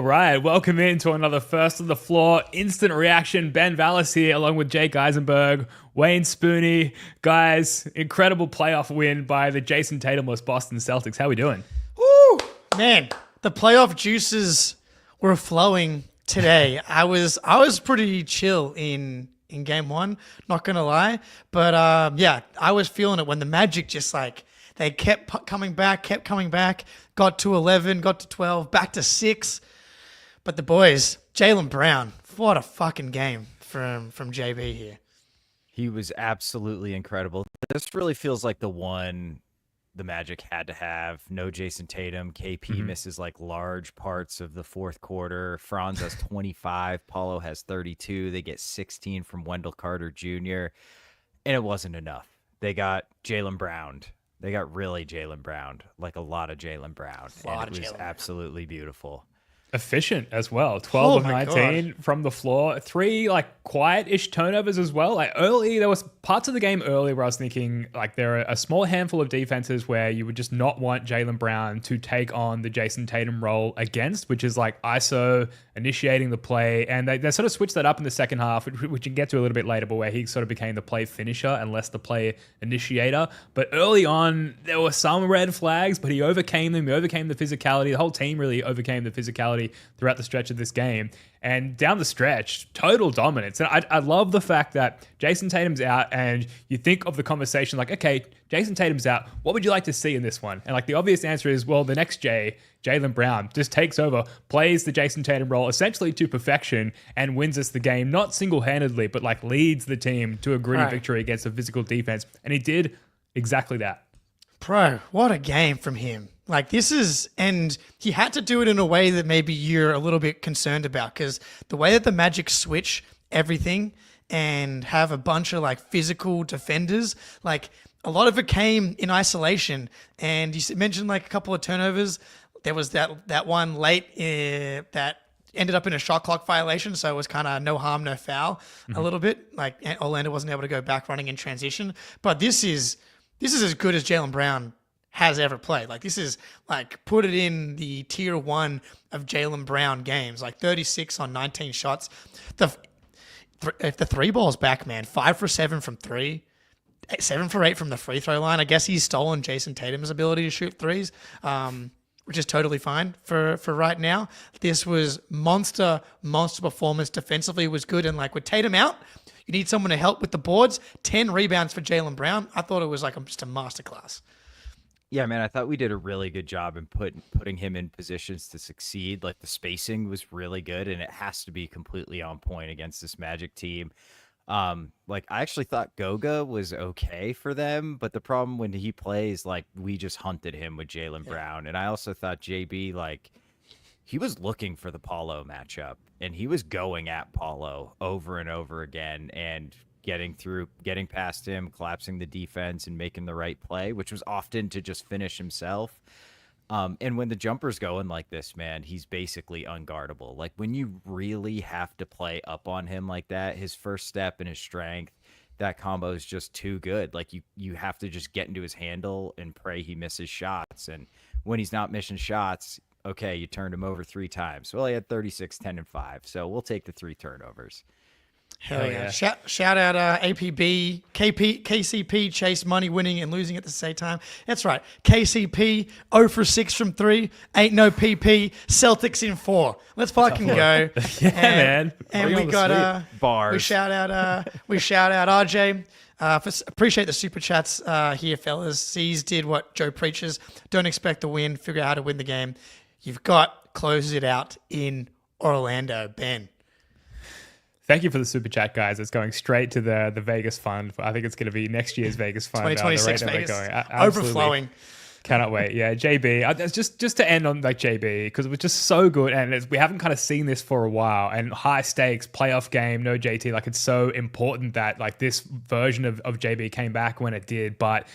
right, welcome into another First on the Floor instant reaction. Ben Vallis here, along with Jake Eisenberg, Wayne Spooney. Guys, incredible playoff win by the Jayson Tatum-less Boston Celtics. How we doing? Woo! Man, the playoff juices were flowing today. I was pretty chill in game one, not gonna lie. But I was feeling it when the Magic just they kept coming back, got to 11, got to 12, back to 6. But the boys, Jaylen Brown, what a fucking game from JB here. He was absolutely incredible. This really feels like the one the Magic had to have. No Jayson Tatum. KP misses large parts of the fourth quarter. Franz has 25. Paulo has 32. They get 16 from Wendell Carter Jr. And it wasn't enough. They got Jaylen Brown. They got really Jaylen Brown, a lot of Jaylen Brown. And it was absolutely beautiful. Efficient as well. 12 of 19 from the floor. 3 quiet-ish turnovers as well. Early, there was parts of the game early where I was thinking there are a small handful of defenses where you would just not want Jaylen Brown to take on the Jayson Tatum role against, which is ISO, initiating the play. And they sort of switched that up in the second half, which we can get to a little bit later, but where he sort of became the play finisher and less the play initiator. But early on, there were some red flags, but he overcame them. He overcame the physicality. The whole team really overcame the physicality throughout the stretch of this game. And down the stretch, total dominance. And I love the fact that Jayson Tatum's out, and you think of the conversation okay, Jayson Tatum's out. What would you like to see in this one? And the obvious answer is, well, the next Jaylen Brown just takes over, plays the Jayson Tatum role essentially to perfection, and wins us the game, not single-handedly, but leads the team to a gritty victory against a physical defense. And he did exactly that. Bro, what a game from him. And he had to do it in a way that maybe you're a little bit concerned about, because the way that the Magic switch everything and have a bunch of physical defenders, a lot of it came in isolation. And you mentioned a couple of turnovers. There was that one late that ended up in a shot clock violation, so it was kind of no harm, no foul a little bit. Orlando wasn't able to go back running in transition. But this is as good as Jaylen Brown has ever played. This is put it in the tier 1 of Jaylen Brown games. 36 on 19 shots. If the 3 ball's back, man, 5 for 7 from 3, 7 for 8 from the free throw line. I guess he's stolen Jayson Tatum's ability to shoot threes, which is totally fine for right now. This was monster performance. Defensively was good, and with Tatum out, you need someone to help with the boards. 10 rebounds for Jaylen Brown. I thought it was just a masterclass. Yeah, man, I thought we did a really good job in putting him in positions to succeed. The spacing was really good, and it has to be completely on point against this Magic team. I actually thought Goga was okay for them, but the problem when he plays, we just hunted him with Jaylen Brown. And I also thought JB, he was looking for the Paulo matchup, and he was going at Paulo over and over again and getting past him, collapsing the defense, and making the right play, which was often to just finish himself. And when the jumper's going like this, man, he's basically unguardable. When you really have to play up on him like that, his first step and his strength, that combo is just too good. You have to just get into his handle and pray he misses shots. And when he's not missing shots, okay, you turned him over 3 times. Well, he had 36, 10, and 5. So we'll take the 3 turnovers. Hell yeah. Shout out APB, KCP, Chase Money winning and losing at the same time. That's right. KCP, 0 for 6 from 3, ain't no PP, Celtics in 4. Let's fucking go. Man. And we got bars. We shout out RJ. Appreciate the super chats here, fellas. C's did what Joe preaches. Don't expect to win. Figure out how to win the game. You've got closes it out in Orlando. Ben. Thank you for the super chat, guys. It's going straight to the Vegas fund. I think it's going to be next year's Vegas fund. 2026 Vegas. Overflowing. Cannot wait. Yeah, JB. Just to end on JB, because it was just so good, and we haven't kind of seen this for a while. And high stakes playoff game, no JT. It's so important that this version of JB came back when it did. But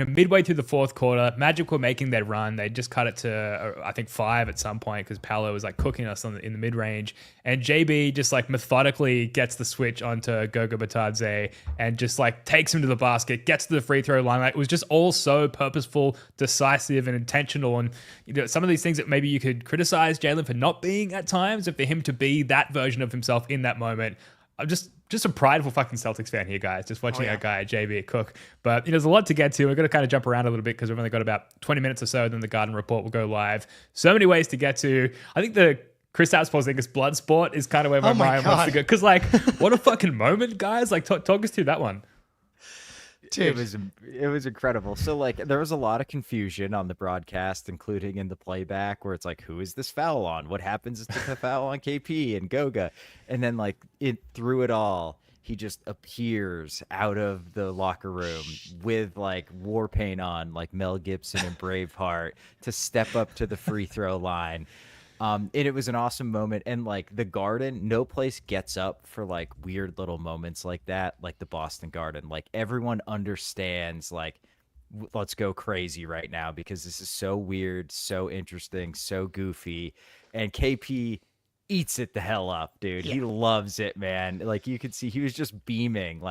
midway through the fourth quarter, Magic were making their run. They just cut it to, I think, 5 at some point because Paolo was like cooking us in the mid-range. And JB just like methodically gets the switch onto Goga Batadze and just like takes him to the basket, gets to the free throw line. Like, it was just all so purposeful, decisive, and intentional. And some of these things that maybe you could criticize Jaylen for not being at times, and for him to be that version of himself in that moment. I'm just a prideful fucking Celtics fan here, guys. Just watching our guy JB cook. But there's a lot to get to. We're going to kind of jump around a little bit because we've only got about 20 minutes or so. Then the Garden Report will go live. So many ways to get to. I think the Kristaps Porzingis blood sport is kind of where my mind wants to go. Because what a fucking moment, guys. Talk us through that one. Dude. It was incredible. So there was a lot of confusion on the broadcast, including in the playback, where it's like, who is this foul on? What happens to the foul on KP and Goga? And then through it all, he just appears out of the locker room with war paint on, like Mel Gibson and Braveheart, to step up to the free throw line. And it was an awesome moment. And the Garden, no place gets up for weird little moments like that, like the Boston Garden. Everyone understands, let's go crazy right now because this is so weird, so interesting, so goofy. And KP eats it the hell up, dude. Yeah. He loves it, man. You could see he was just beaming.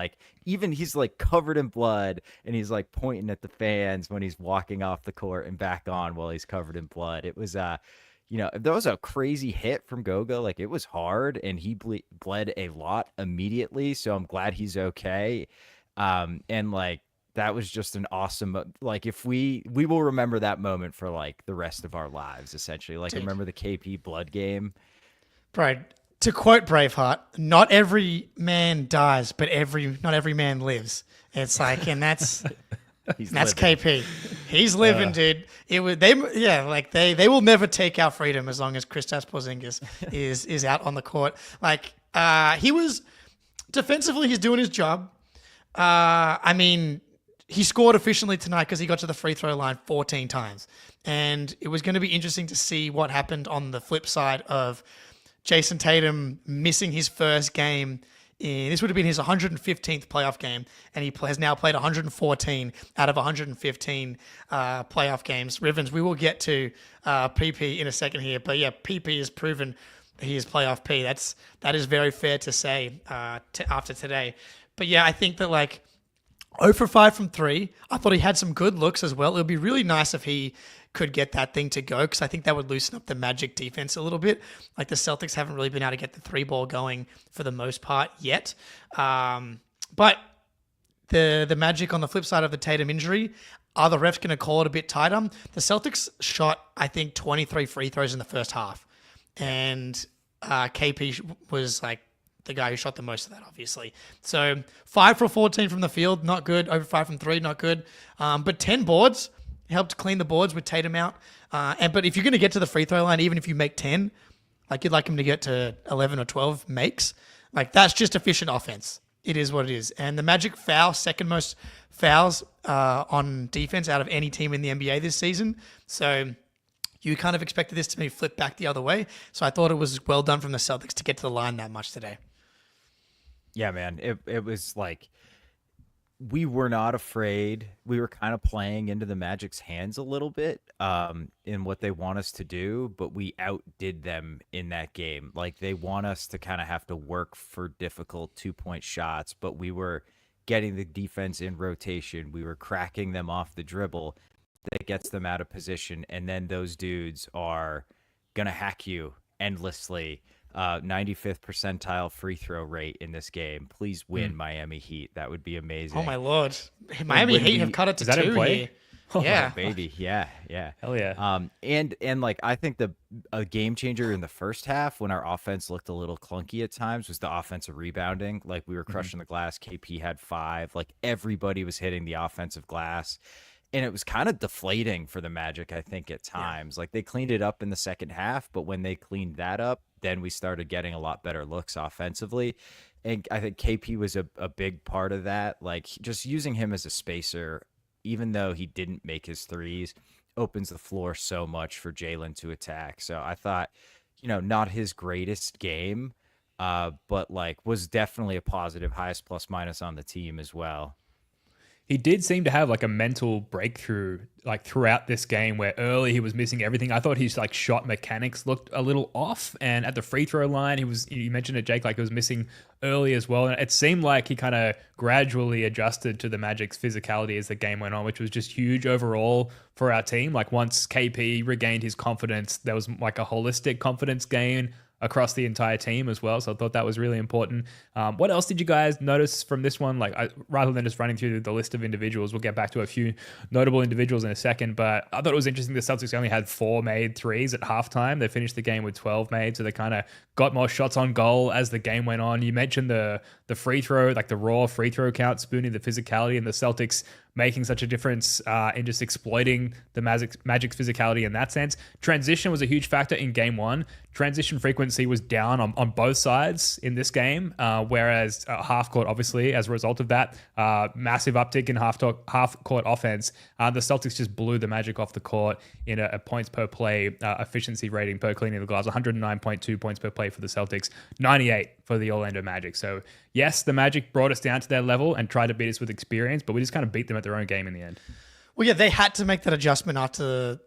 Even he's covered in blood, and he's pointing at the fans when he's walking off the court and back on while he's covered in blood. It was there was a crazy hit from Goga. It was hard, and he bled a lot immediately. So I'm glad he's okay. And that was just an awesome. If we will remember that moment for the rest of our lives, essentially. Remember the KP blood game. Bro, to quote Braveheart, not every man dies, but not every man lives. It's and that's. That's living. KP. He's living, dude. They will never take our freedom as long as Kristaps Porzingis is out on the court. He was defensively, he's doing his job. He scored efficiently tonight because he got to the free throw line 14 times. And it was going to be interesting to see what happened on the flip side of Jayson Tatum missing his first game. This would have been his 115th playoff game, and he has now played 114 out of 115 playoff games. Rivens, we will get to PP in a second here, but yeah, PP has proven he is playoff P. That is very fair to say after today. But yeah, I think that 0 for 5 from 3. I thought he had some good looks as well. It would be really nice if he could get that thing to go, because I think that would loosen up the Magic defense a little bit. The Celtics haven't really been able to get the 3-ball going for the most part yet. But the Magic, on the flip side of the Tatum injury, are the refs going to call it a bit tighter? The Celtics shot, I think, 23 free throws in the first half. And KP was the guy who shot the most of that, obviously. So 5 for 14 from the field, not good. Over 5 from 3, not good. But 10 boards. Helped clean the boards with Tatum out. But if you're going to get to the free throw line, even if you make 10, you'd like him to get to 11 or 12 makes. That's just efficient offense. It is what it is. And the Magic second most fouls on defense out of any team in the NBA this season. So you kind of expected this to be flipped back the other way. So I thought it was well done from the Celtics to get to the line that much today. Yeah, man. It was we were not afraid. We were kind of playing into the Magic's hands a little bit in what they want us to do, but we outdid them in that game. They want us to kind of have to work for difficult 2-point shots, but we were getting the defense in rotation. We were cracking them off the dribble that gets them out of position, and then those dudes are going to hack you endlessly. 95th percentile free throw rate in this game. Please win Miami Heat. That would be amazing. Oh my Lord. Miami Heat have cut it to 2 here. Yeah. Oh, baby. Yeah. Hell yeah. And I think a game changer in the first half when our offense looked a little clunky at times was the offensive rebounding. We were crushing the glass. KP had 5. Everybody was hitting the offensive glass. And it was kind of deflating for the Magic, I think, at times. They cleaned it up in the second half, but when they cleaned that up, then we started getting a lot better looks offensively. And I think KP was a big part of that. Just using him as a spacer, even though he didn't make his threes, opens the floor so much for Jaylen to attack. So I thought, not his greatest game, but was definitely a positive, highest plus minus on the team as well. he did seem to have like a mental breakthrough like throughout this game where early he was missing everything. I thought his like shot mechanics looked a little off, and at the free throw line you mentioned it, Jake, like he was missing early as well, and it seemed like he kind of gradually adjusted to the Magic's physicality as the game went on, which was just huge overall for our team. Like once KP regained his confidence, there was like a holistic confidence gain across the entire team as well. So I thought that was really important. What else did you guys notice from this one? Like rather than just running through the list of individuals, we'll get back to a few notable individuals in a second, but I thought it was interesting the Celtics only had 4 made threes at halftime. They finished the game with 12 made, so they kind of got more shots on goal as the game went on. You mentioned the free throw, like the raw free throw count, spooning the physicality, and the Celtics making such a difference in just exploiting the Magic's physicality in that sense. Transition was a huge factor in game one. Transition frequency was down on both sides in this game, whereas half court, obviously, as a result of that, massive uptick in half court offense. The Celtics just blew the Magic off the court in a points per play efficiency rating per cleaning the glass, 109.2 points per play for the Celtics, 98 for the Orlando Magic. So yes, the Magic brought us down to their level and tried to beat us with experience, but we just kind of beat them at their own game in the end. Well, yeah, they had to make that adjustment after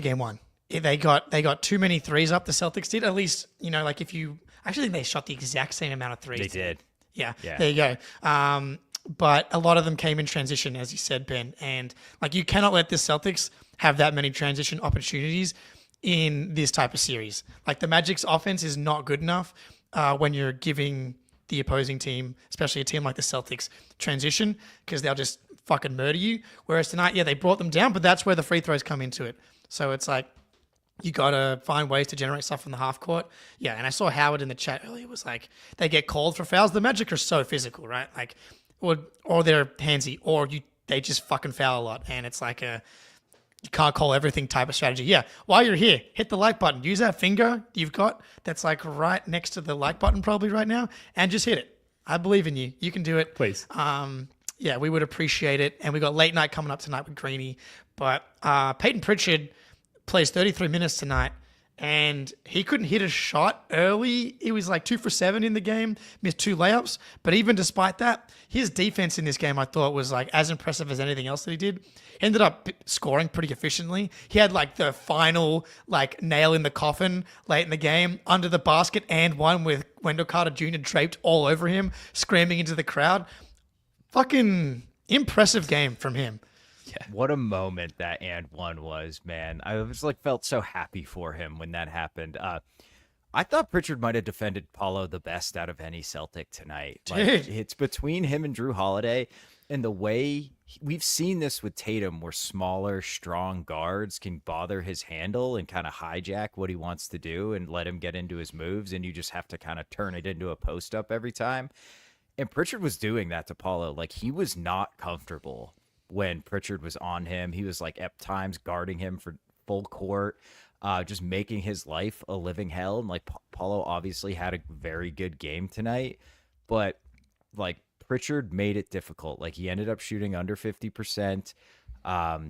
game one. They got too many threes up. The Celtics did. At least, like if you actually think they shot the exact same amount of threes. They did. Yeah. There you go. But a lot of them came in transition, as you said, Ben. And like you cannot let the Celtics have that many transition opportunities in this type of series. Like the Magic's offense is not good enough when you're giving the opposing team, especially a team like the Celtics, transition, because they'll just fucking murder you. Whereas tonight, they brought them down, but that's where the free throws come into it. So it's like you got to find ways to generate stuff from the half court. Yeah, and I saw Howard in the chat earlier was like, they get called for fouls. The Magic are so physical, right? Like, or they're handsy, or they just fucking foul a lot. And it's like you can't call everything type of strategy. Yeah, while you're here, hit the like button. Use that finger you've got that's like right next to the like button probably right now, and just hit it. I believe in you. You can do it. Please. Yeah, we would appreciate it. And we got late night coming up tonight with Greeny. But Peyton Pritchard plays 33 minutes tonight, and he couldn't hit a shot early. He was like 2 for 7 in the game, missed 2 layups. But even despite that, his defense in this game I thought was like as impressive as anything else that he did. He ended up scoring pretty efficiently. He had like the final like nail in the coffin late in the game under the basket and one with Wendell Carter Jr. draped all over him, screaming into the crowd. Fucking impressive game from him. Yeah. What a moment that and one was, man. I was like felt so happy for him when that happened. I thought Pritchard might have defended Paulo the best out of any Celtic tonight. Like, it's between him and Drew Holiday, and the way we've seen this with Tatum, where smaller, strong guards can bother his handle and kind of hijack what he wants to do and let him get into his moves, and you just have to kind of turn it into a post up every time. And Pritchard was doing that to Paulo. Like, he was not comfortable when Pritchard was on him. He was like at times guarding him for full court, just making his life a living hell. And like Paulo obviously had a very good game tonight, but like Pritchard made it difficult. Like he ended up shooting under 50%.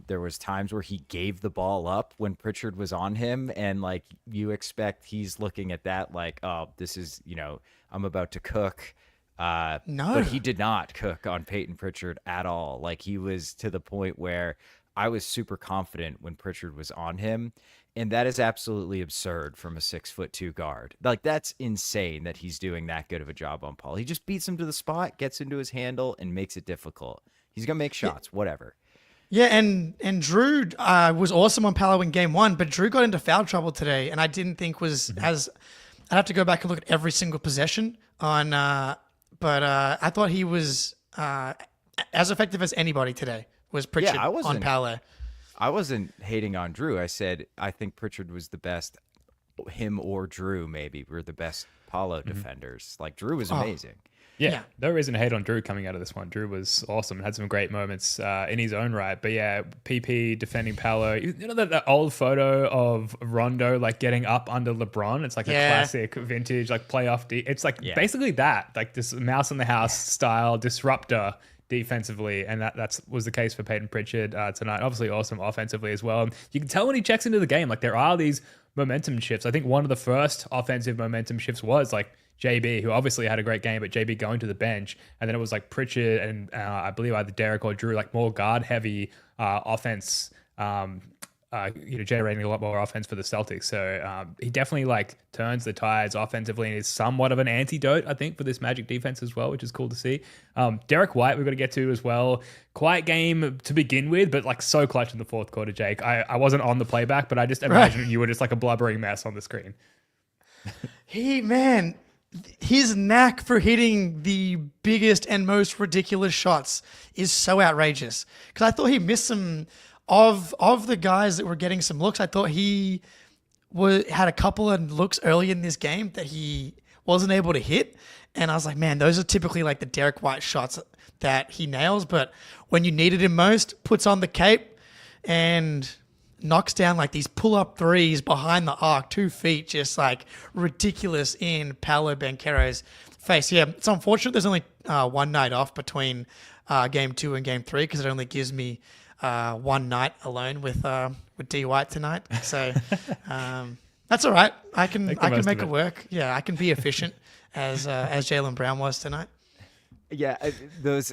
There was times where he gave the ball up when Pritchard was on him, and like you expect he's looking at that like, oh, this is, I'm about to cook. No, but he did not cook on Peyton Pritchard at all. Like he was to the point where I was super confident when Pritchard was on him, and that is absolutely absurd from a 6'2" guard. Like that's insane that he's doing that good of a job on Paul. He just beats him to the spot, gets into his handle, and makes it difficult. He's gonna make shots, whatever. Yeah, and Drew was awesome on Paolo in game one, but Drew got into foul trouble today, and I didn't think was as. I'd have to go back and look at every single possession on. But I thought he was as effective as anybody today was Pritchard on Paolo. I wasn't hating on Drew. I said I think Pritchard was the best. Him or Drew maybe were the best Paolo defenders. Like Drew was amazing. Yeah, no reason to hate on Drew coming out of this one. Drew was awesome and had some great moments in his own right. But yeah, PP defending Paolo. You know that old photo of Rondo like getting up under LeBron? It's like a classic vintage like playoff. It's like basically that, like this mouse in the house style disruptor defensively, and that was the case for Peyton Pritchard tonight. Obviously awesome offensively as well. And you can tell when he checks into the game, like there are these momentum shifts. I think one of the first offensive momentum shifts was like JB, who obviously had a great game, but JB going to the bench. And then it was like Pritchard and I believe either Derek or Drew, like more guard heavy offense, generating a lot more offense for the Celtics. So he definitely like turns the tides offensively and is somewhat of an antidote, I think, for this Magic defense as well, which is cool to see. Derek White, we've got to get to as well. Quiet game to begin with, but like so clutch in the fourth quarter, Jake. I wasn't on the playback, but I just imagine you were just like a blubbering mess on the screen. His knack for hitting the biggest and most ridiculous shots is so outrageous. Because I thought he missed some of the guys that were getting some looks. I thought he had a couple of looks early in this game that he wasn't able to hit. And I was like, man, those are typically like the Derek White shots that he nails. But when you needed him most, puts on the cape and knocks down like these pull-up threes behind the arc, 2 feet, just like ridiculous in Paolo Banchero's face. Yeah, it's unfortunate there's only one night off between game 2 and game 3 because it only gives me one night alone with D White tonight. So that's all right. I can make it work. Yeah, I can be efficient as Jaylen Brown was tonight. Yeah, those.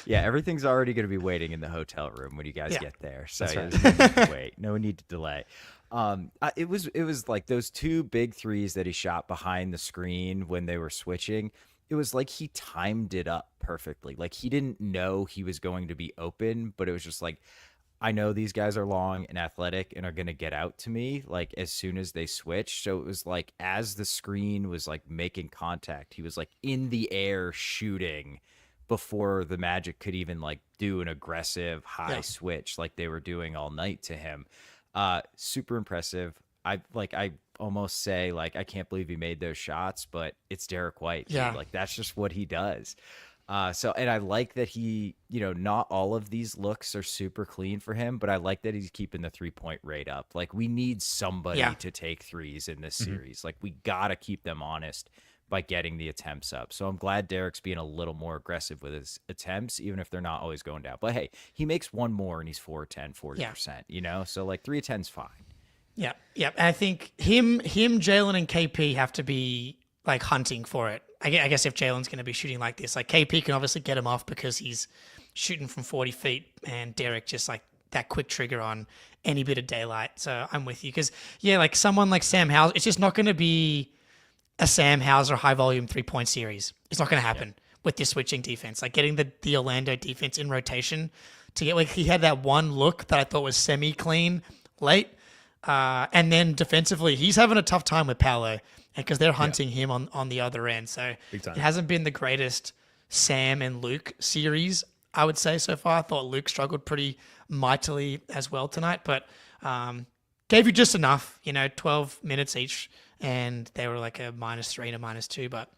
Yeah, everything's already going to be waiting in the hotel room when you guys get there. So right. There's no need to wait. No need to delay. It was like those 2 big threes that he shot behind the screen when they were switching. It was like he timed it up perfectly. Like he didn't know he was going to be open, but it was just like, I know these guys are long and athletic and are going to get out to me like as soon as they switch. So it was like as the screen was like making contact, he was like in the air shooting before the Magic could even like do an aggressive high switch like they were doing all night to him. Super impressive. I almost say like, I can't believe he made those shots, but it's Derek White. Yeah. Like that's just what he does. And I like that he, not all of these looks are super clean for him, but I like that he's keeping the 3-point rate up. Like we need somebody to take threes in this series. Like we got to keep them honest by getting the attempts up. So I'm glad Derek's being a little more aggressive with his attempts, even if they're not always going down. But hey, he makes one more and he's 4-10, 40%, so like 3 of 10's fine. Yeah. And I think him, Jaylen and KP have to be like hunting for it. I guess if Jaylen's going to be shooting like this, like KP can obviously get him off because he's shooting from 40 feet and Derek just like that quick trigger on any bit of daylight. So I'm with you because like someone like Sam Hauser, it's just not going to be a Sam Hauser high volume 3-point series. It's not going to happen with this switching defense. Like getting the Orlando defense in rotation to get like he had that one look that I thought was semi clean late. And then defensively, he's having a tough time with Paolo because they're hunting him on the other end. So it hasn't been the greatest Sam and Luke series, I would say, so far. I thought Luke struggled pretty mightily as well tonight, but gave you just enough, 12 minutes each, and they were like a -3 and a -2. But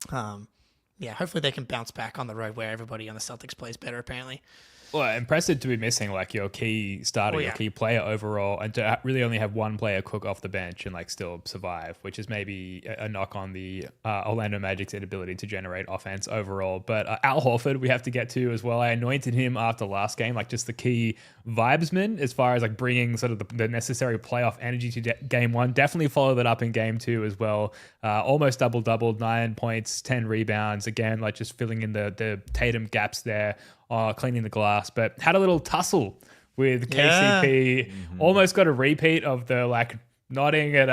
hopefully they can bounce back on the road where everybody on the Celtics plays better, apparently. Well, impressive to be missing like your key starter, your key player overall, and to really only have one player cook off the bench and like still survive, which is maybe a knock on the Orlando Magic's inability to generate offense overall. But Al Horford, we have to get to as well. I anointed him after last game, like just the key vibesman as far as like bringing sort of the necessary playoff energy to game 1. Definitely followed that up in game 2 as well. Almost double, 9 points, 10 rebounds. Again, like just filling in the Tatum gaps there. Cleaning the glass, but had a little tussle with KCP. Almost got a repeat of the like nodding at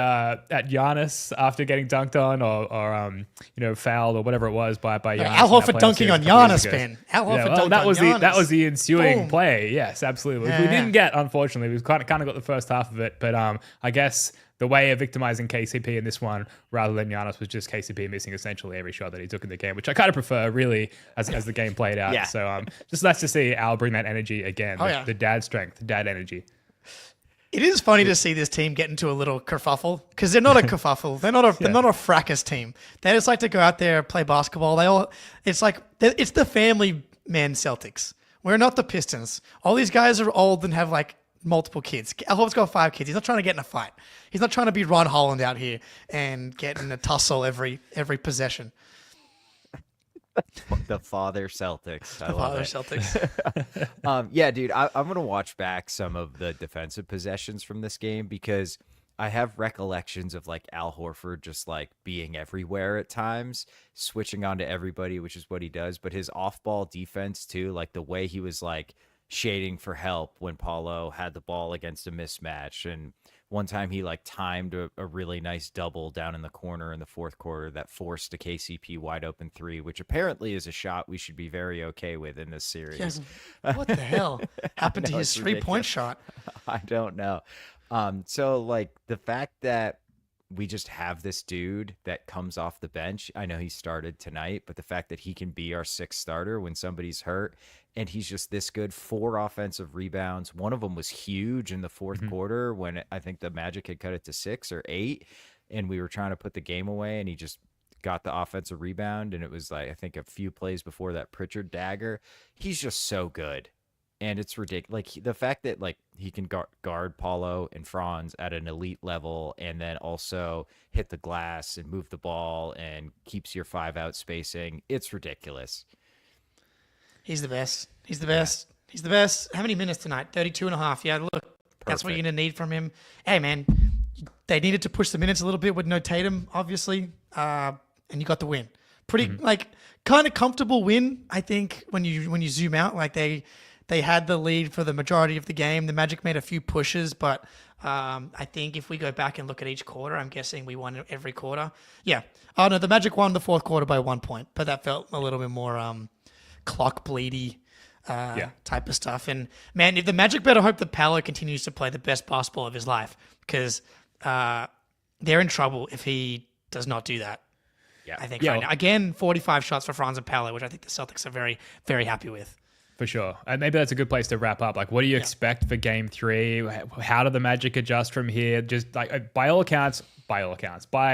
Giannis after getting dunked on or fouled or whatever it was by Giannis. Al Horford dunking on Giannis, Ben. Al Horford dunking on Giannis. That was the ensuing play. Yes, absolutely. We didn't get, unfortunately, we kind of got the first half of it, but I guess the way of victimizing KCP in this one, rather than Giannis, was just KCP missing essentially every shot that he took in the game, which I kind of prefer, really, as the game played out. Yeah. So just nice to see Al bring that energy again, the dad strength, dad energy. It is funny to see this team get into a little kerfuffle because they're not a kerfuffle. They're not a fracas team. They just like to go out there, play basketball. It's the family man Celtics. We're not the Pistons. All these guys are old and have like multiple kids. Al Horford's got 5 kids. He's not trying to get in a fight. He's not trying to be Ron Holland out here and get in a tussle every possession. The father Celtics. I The love father it. Celtics. Yeah, dude, I'm going to watch back some of the defensive possessions from this game because I have recollections of like Al Horford just like being everywhere at times, switching on to everybody, which is what he does. But his off-ball defense too, like the way he was like shading for help when Paulo had the ball against a mismatch, and one time he like timed a really nice double down in the corner in the fourth quarter that forced a KCP wide open three, which apparently is a shot we should be very okay with in this series. Yes. What the hell happened to his 3-point shot? I don't know. So like the fact that we just have this dude that comes off the bench. I know he started tonight, but the fact that he can be our sixth starter when somebody's hurt and he's just this good, 4 offensive rebounds. One of them was huge in the fourth quarter when I think the Magic had cut it to 6 or 8 and we were trying to put the game away and he just got the offensive rebound. And it was like, I think a few plays before that Pritchard dagger. He's just so good. And it's ridiculous. Like the fact that like he can guard Paulo and Franz at an elite level, and then also hit the glass and move the ball and keeps your 5-out spacing. It's ridiculous. He's the best. He's the best. Yeah. He's the best. How many minutes tonight? 32 and a half. Yeah, look, that's what you're going to need from him. Hey, man, they needed to push the minutes a little bit with no Tatum, obviously, and you got the win. Pretty like kind of comfortable win, I think, when you zoom out. Like they had the lead for the majority of the game. The Magic made a few pushes, but I think if we go back and look at each quarter, I'm guessing we won every quarter. Yeah. Oh, no, the Magic won the fourth quarter by 1 point, but that felt a little bit more clock bleedy type of stuff. And, man, if the Magic better hope that Paolo continues to play the best basketball of his life because they're in trouble if he does not do that. Yeah. I think right now. Again, 45 shots for Franz and Paolo, which I think the Celtics are very, very happy with. For sure. And maybe that's a good place to wrap up. Like, what do you expect for game 3? How do the Magic adjust from here? Just like by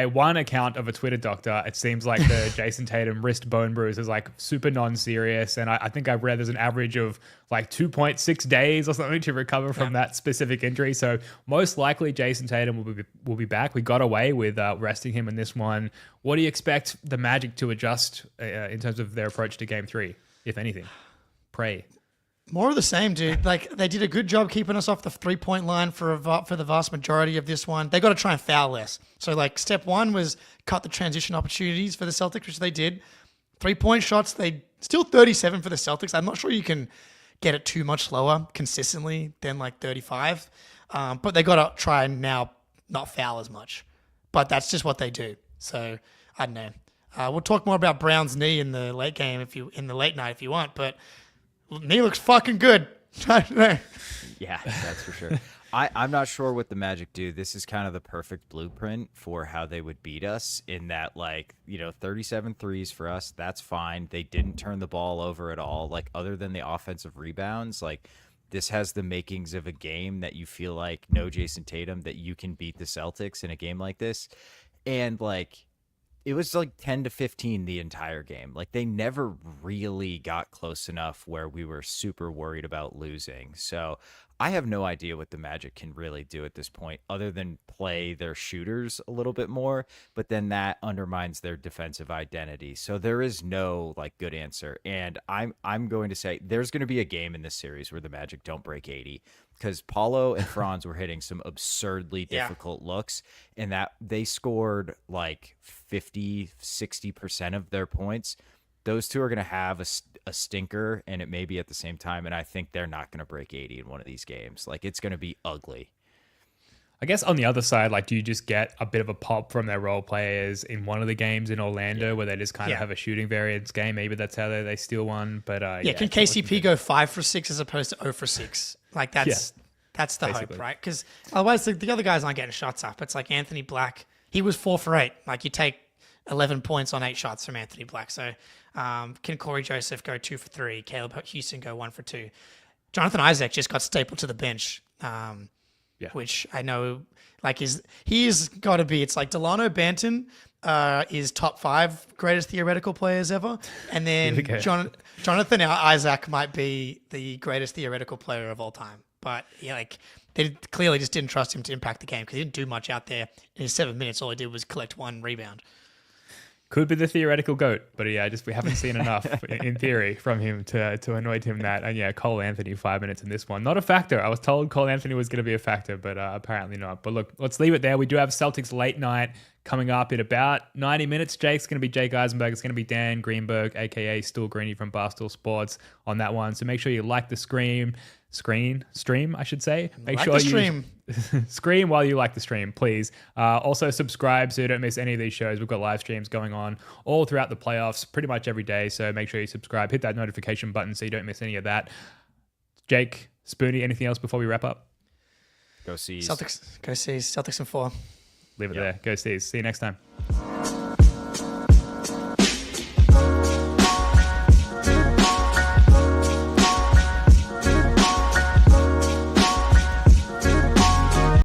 one account of a Twitter doctor, it seems like the Jayson Tatum wrist bone bruise is like super non-serious. And I think I've read there's an average of like 2.6 days or something to recover from that specific injury. So most likely Jayson Tatum will be back. We got away with resting him in this one. What do you expect the Magic to adjust in terms of their approach to game 3, if anything? Pray. More of the same, dude. Like they did a good job keeping us off the 3-point line for the vast majority of this one. They got to try and foul less. So like step 1 was cut the transition opportunities for the Celtics, which they did. 3-point shots, they still 37 for the Celtics. I'm not sure you can get it too much lower consistently than like 35. But they got to try and now not foul as much. But that's just what they do. So I don't know. We'll talk more about Brown's knee in the late game in the late night if you want, but knee looks fucking good. Yeah, that's for sure. I'm not sure what the Magic do. This is kind of the perfect blueprint for how they would beat us in that, like, 37 threes for us. That's fine. They didn't turn the ball over at all. Like, other than the offensive rebounds, like, this has the makings of a game that you feel like, no Jayson Tatum, that you can beat the Celtics in a game like this. And, like, it was like 10 to 15 the entire game. Like they never really got close enough where we were super worried about losing. So I have no idea what the Magic can really do at this point other than play their shooters a little bit more, but then that undermines their defensive identity. So there is no like good answer. And I'm going to say there's going to be a game in this series where the Magic don't break 80 because Paulo and Franz were hitting some absurdly difficult looks and that they scored like 50-60% of their points. Those two are going to have a stinker, and it may be at the same time, and I think they're not going to break 80 in one of these games. Like, it's going to be ugly. I guess on the other side, like, do you just get a bit of a pop from their role players in one of the games in Orlando where they just kind of have a shooting variance game? Maybe that's how they steal one. But can KCP go 5 for 6 as opposed to 0 for 6? Like, that's the hope, right? Because otherwise the other guys aren't getting shots up. It's like Anthony Black. He was 4 for 8. Like, you take 11 points on 8 shots from Anthony Black. So can Corey Joseph go 2 for 3? Caleb Houston go 1 for 2? Jonathan Isaac just got stapled to the bench, which I know like he's got to be. It's like Delano Banton is top 5 greatest theoretical players ever, and then Jonathan Isaac might be the greatest theoretical player of all time. But they clearly just didn't trust him to impact the game because he didn't do much out there. In his 7 minutes, all he did was collect 1 rebound. Could be the theoretical GOAT, but yeah, we haven't seen enough in theory from him to anoint him that. And yeah, Cole Anthony 5 minutes in this one. Not a factor. I was told Cole Anthony was going to be a factor, but apparently not. But look, let's leave it there. We do have Celtics late night coming up in about 90 minutes. Jake's going to be Jake Eisenberg. It's going to be Dan Greenberg, aka Still Greeny from Barstool Sports on that one. So make sure you like the stream, I should say. Make like sure the stream. Scream while you like the stream, please. Also subscribe so you don't miss any of these shows. We've got live streams going on all throughout the playoffs pretty much every day. So make sure you subscribe, hit that notification button so you don't miss any of that. Jake, Spoonie, anything else before we wrap up? Go C's. Celtics. Go C's. Celtics in 4. Leave it there. Go C's. See you next time.